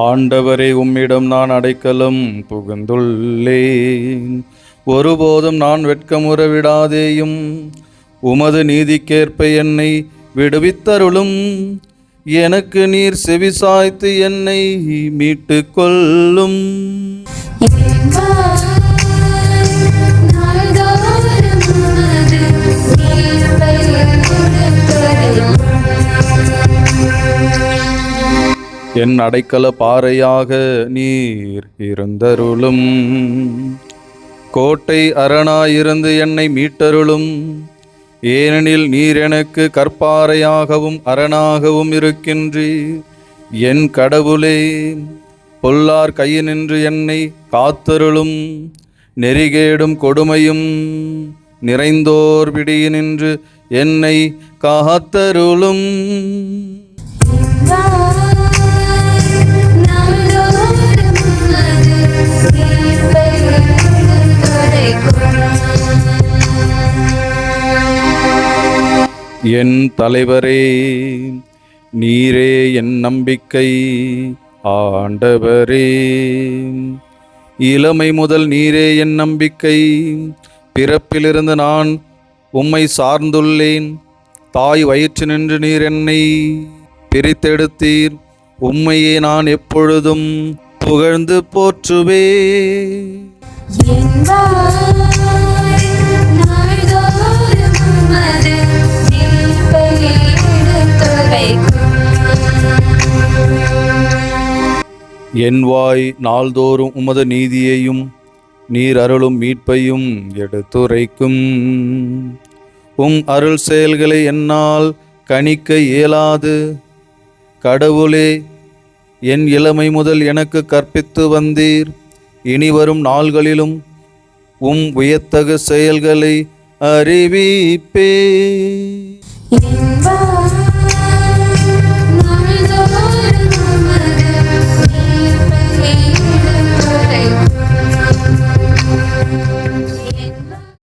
ஆண்டவரே, உம்மிடம் நான் அடைக்கலம் புகுந்துள்ளேன். ஒருபோதும் நான் வெட்கமுற விடாதேயும். உமது நீதிக்கேற்ப என்னை விடுவித்தருளும். எனக்கு நீர் செவிசாய்த்து என்னை மீட்டு கொள்ளும். என் அடைக்கல பாறையாக நீர் இருந்தருளும். கோட்டை அரணாயிருந்து என்னை மீட்டருளும். ஏனெனில் நீர் எனக்கு கற்பாறையாகவும் அரணாகவும் இருக்கின்றீர். என் கடவுளே, பொல்லார் கையினின்று என்னை காத்தருளும். நெறிகேடும் கொடுமையும் நிறைந்தோர் பிடியினின்று என்னை காத்தருளும். என் தலைவரே, நீரே என் நம்பிக்கை. ஆண்டவரே, இளமை முதல் நீரே என் நம்பிக்கை. பிறப்பிலிருந்து நான் உம்மை சார்ந்துள்ளேன். தாய் வயிற்றினின்று நீர் என்னை பிரித்தெடுத்தீர். உம்மையே நான் எப்பொழுதும் புகழ்ந்து போற்றுவே. என் வாய் நாள்தோறும் உமது நீதியையும் நீர் அருளும் மீட்பையும் எடுத்துரைக்கும். உம் அருள் செயல்களை என்னால் கணிக்க இயலாது. கடவுளே, என் இளமை முதல் எனக்கு கற்பித்து வந்தீர். இனிவரும் நாள்களிலும் உம் வியத்தகு செயல்களை அறிவிப்பே.